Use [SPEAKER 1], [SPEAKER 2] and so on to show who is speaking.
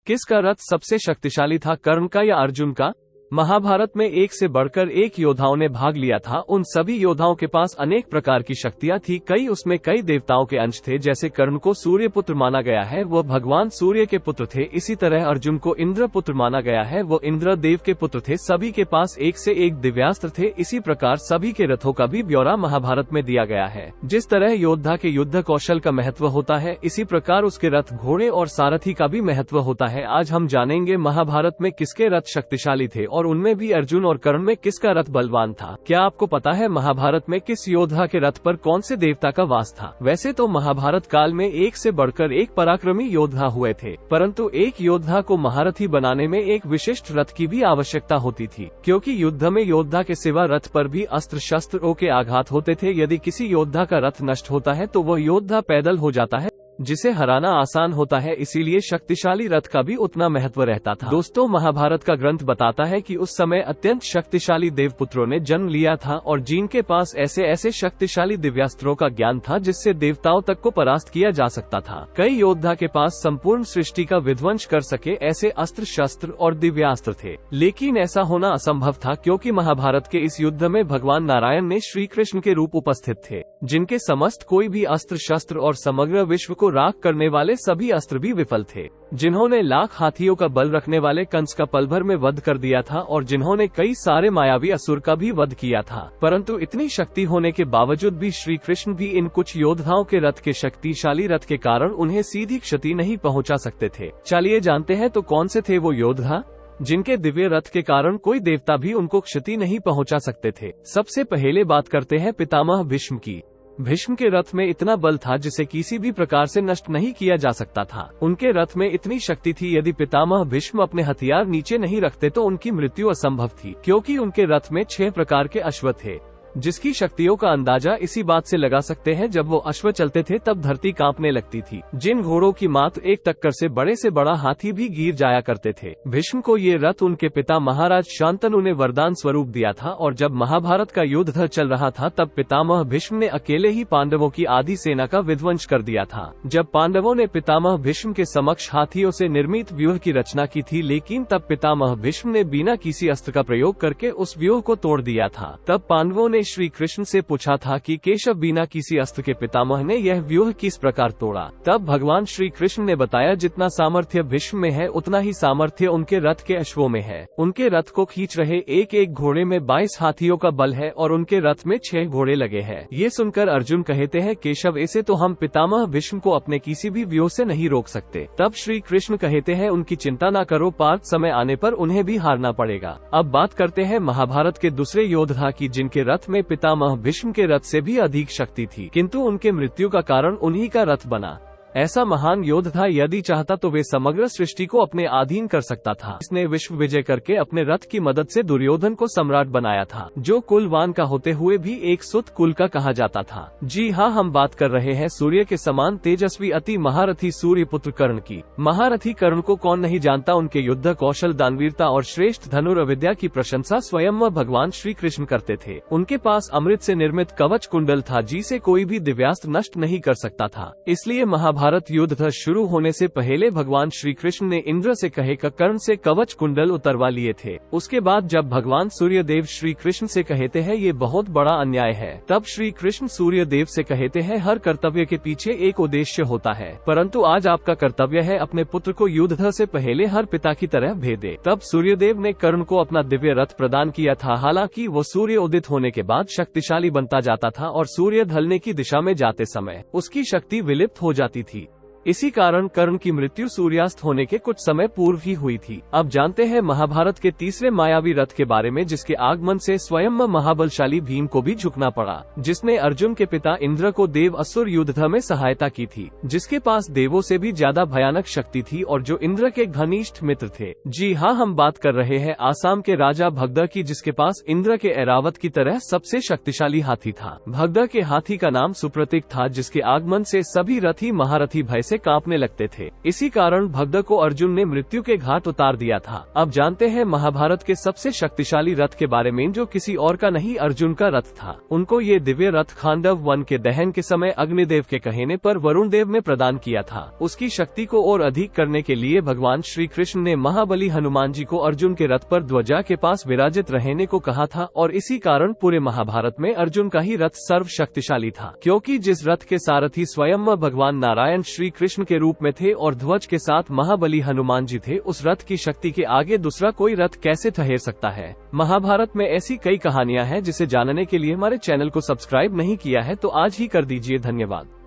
[SPEAKER 1] किसका रथ सबसे शक्तिशाली था, कर्ण का या अर्जुन का? महाभारत में एक से बढ़कर एक योद्धाओं ने भाग लिया था। उन सभी योद्धाओं के पास अनेक प्रकार की शक्तियां थी। उसमें कई देवताओं के अंश थे। जैसे कर्ण को सूर्य पुत्र माना गया है, वह भगवान सूर्य के पुत्र थे। इसी तरह अर्जुन को इंद्र पुत्र माना गया है, वो इंद्र देव के पुत्र थे। सभी के पास एक से एक दिव्यास्त्र थे। इसी प्रकार सभी के रथों का भी ब्यौरा महाभारत में दिया गया है। जिस तरह योद्धा के युद्ध कौशल का महत्व होता है, इसी प्रकार उसके रथ, घोड़े और सारथी का भी महत्व होता है। आज हम जानेंगे महाभारत में किसके रथ शक्तिशाली थे और उनमें भी अर्जुन और कर्ण में किसका रथ बलवान था। क्या आपको पता है महाभारत में किस योद्धा के रथ पर कौन से देवता का वास था? वैसे तो महाभारत काल में एक से बढ़कर एक पराक्रमी योद्धा हुए थे, परंतु एक योद्धा को महारथी बनाने में एक विशिष्ट रथ की भी आवश्यकता होती थी, क्योंकि युद्ध में योद्धा के सिवा रथ पर भी अस्त्र शस्त्रों के आघात होते थे। यदि किसी योद्धा का रथ नष्ट होता है तो वह योद्धा पैदल हो जाता है, जिसे हराना आसान होता है। इसीलिए शक्तिशाली रथ का भी उतना महत्व रहता था। दोस्तों, महाभारत का ग्रंथ बताता है कि उस समय अत्यंत शक्तिशाली देवपुत्रों ने जन्म लिया था और जिनके पास ऐसे ऐसे शक्तिशाली दिव्यास्त्रों का ज्ञान था जिससे देवताओं तक को परास्त किया जा सकता था। कई योद्धा के पास संपूर्ण सृष्टि का विध्वंस कर सके ऐसे अस्त्र शस्त्र और दिव्यास्त्र थे, लेकिन ऐसा होना असंभव था, क्योंकि महाभारत के इस युद्ध में भगवान नारायण ने श्री कृष्ण के रूप उपस्थित थे, जिनके समस्त कोई भी अस्त्र शस्त्र और समग्र विश्व को राख करने वाले सभी अस्त्र भी विफल थे। जिन्होंने लाख हाथियों का बल रखने वाले कंस का पल भर में वध कर दिया था और जिन्होंने कई सारे मायावी असुर का भी वध किया था। परंतु इतनी शक्ति होने के बावजूद भी श्री कृष्ण भी इन कुछ योद्धाओं के रथ के शक्तिशाली रथ के कारण उन्हें सीधी क्षति नहीं पहुंचा सकते थे। चलिए जानते हैं तो कौन से थे वो योद्धा जिनके दिव्य रथ के कारण कोई देवता भी उनको क्षति नहीं पहुंचा सकते थे। सबसे पहले बात करते हैं पितामह भीष्म की। भीष्म के रथ में इतना बल था जिसे किसी भी प्रकार से नष्ट नहीं किया जा सकता था। उनके रथ में इतनी शक्ति थी, यदि पितामह भीष्म अपने हथियार नीचे नहीं रखते तो उनकी मृत्यु असंभव थी, क्योंकि उनके रथ में 6 प्रकार के अश्व थे, जिसकी शक्तियों का अंदाजा इसी बात से लगा सकते हैं, जब वो अश्व चलते थे तब धरती कांपने लगती थी। जिन घोड़ों की मात्र एक टक्कर से बड़ा हाथी भी गिर जाया करते थे। भीष्म को ये रथ उनके पिता महाराज शांतनु ने वरदान स्वरूप दिया था और जब महाभारत का युद्ध चल रहा था तब पितामह भीष्म ने अकेले ही पांडवों की आधी सेना का विध्वंस कर दिया था। जब पांडवों ने पितामह भीष्म के समक्ष हाथियों से निर्मित व्यूह की रचना की थी, लेकिन तब पितामह भीष्म ने बिना किसी अस्त्र का प्रयोग करके उस व्यूह को तोड़ दिया था। तब पांडवों ने श्री कृष्ण से पूछा था कि केशव, बिना किसी अस्त्र के पितामह ने यह व्यूह किस प्रकार तोड़ा? तब भगवान श्री कृष्ण ने बताया, जितना सामर्थ्य भीष्म में है उतना ही सामर्थ्य उनके रथ के अश्वों में है। उनके रथ को खींच रहे एक एक घोड़े में 22 हाथियों का बल है और उनके रथ में 6 घोड़े लगे हैं। ये सुनकर अर्जुन कहते हैं, केशव, ऐसे तो हम पितामह भीष्म को अपने किसी भी व्यूह से नहीं रोक सकते। तब श्री कृष्ण कहते हैं, उनकी चिंता न करो, पार्थ समय आने पर उन्हें भी हारना पड़ेगा। अब बात करते हैं महाभारत के दूसरे योद्धा की, जिनके रथ में पितामह भीष्म के रथ से भी अधिक शक्ति थी, किंतु उनके मृत्यु का कारण उन्हीं का रथ बना। ऐसा महान योद्धा यदि चाहता तो वे समग्र सृष्टि को अपने अधीन कर सकता था। इसने विश्व विजय करके अपने रथ की मदद से दुर्योधन को सम्राट बनाया था, जो कुलवान का होते हुए भी एक सुत कुल का कहा जाता था। जी हाँ, हम बात कर रहे हैं सूर्य के समान तेजस्वी अति महारथी सूर्य पुत्र कर्ण की। महारथी कर्ण को कौन नहीं जानता। उनके युद्ध कौशल, दानवीरता और श्रेष्ठ धनुर्विद्या की प्रशंसा स्वयं भगवान श्री कृष्ण करते थे। उनके पास अमृत से निर्मित कवच कुंडल था, जिसे कोई भी दिव्यास्त्र नष्ट नहीं कर सकता था। इसलिए महाभारत युद्ध शुरू होने से पहले भगवान श्री कृष्ण ने इंद्र से कहे कर्ण से कवच कुंडल उतरवा लिए थे। उसके बाद जब भगवान सूर्य देव श्री कृष्ण से कहते हैं, ये बहुत बड़ा अन्याय है, तब श्री कृष्ण सूर्य देव से कहते हैं, हर कर्तव्य के पीछे एक उद्देश्य होता है, परंतु आज आपका कर्तव्य है अपने पुत्र को युद्ध से पहले हर पिता की तरह भेदे। तब सूर्यदेव ने कर्ण को अपना दिव्य रथ प्रदान किया था। हालांकि वो सूर्य उदित होने के बाद शक्तिशाली बनता जाता था और सूर्य ढलने की दिशा में जाते समय उसकी शक्ति विलुप्त हो जाती थी। इसी कारण कर्ण की मृत्यु सूर्यास्त होने के कुछ समय पूर्व ही हुई थी। अब जानते हैं महाभारत के तीसरे मायावी रथ के बारे में, जिसके आगमन से स्वयं महाबलशाली भीम को भी झुकना पड़ा, जिसने अर्जुन के पिता इंद्र को देव असुर युद्ध में सहायता की थी, जिसके पास देवों से भी ज्यादा भयानक शक्ति थी और जो इंद्र के घनिष्ठ मित्र थे। जी हाँ, हम बात कर रहे हैं आसाम के राजा भगदड़ की, जिसके पास इंद्र के ऐरावत की तरह सबसे शक्तिशाली हाथी था। भगदड़ के हाथी का नाम सुप्रतीक था, जिसके आगमन से सभी रथी महारथी भय से कांपने लगते थे। इसी कारण भगदड़ को अर्जुन ने मृत्यु के घाट उतार दिया था। अब जानते हैं महाभारत के सबसे शक्तिशाली रथ के बारे में, जो किसी और का नहीं अर्जुन का रथ था। उनको ये दिव्य रथ खांडव वन के दहन के समय अग्निदेव के कहने पर वरुण देव ने प्रदान किया था। उसकी शक्ति को और अधिक करने के लिए भगवान श्री कृष्ण ने महाबली हनुमान जी को अर्जुन के रथ पर ध्वजा के पास विराजित रहने को कहा था, और इसी कारण पूरे महाभारत में अर्जुन का ही रथ सर्वशक्तिशाली था, क्योंकि जिस रथ के सारथी स्वयं भगवान नारायण श्री कृष्ण के रूप में थे और ध्वज के साथ महाबली हनुमान जी थे, उस रथ की शक्ति के आगे दूसरा कोई रथ कैसे ठहर सकता है। महाभारत में ऐसी कई कहानियां हैं जिसे जानने के लिए हमारे चैनल को सब्सक्राइब नहीं किया है तो आज ही कर दीजिए। धन्यवाद।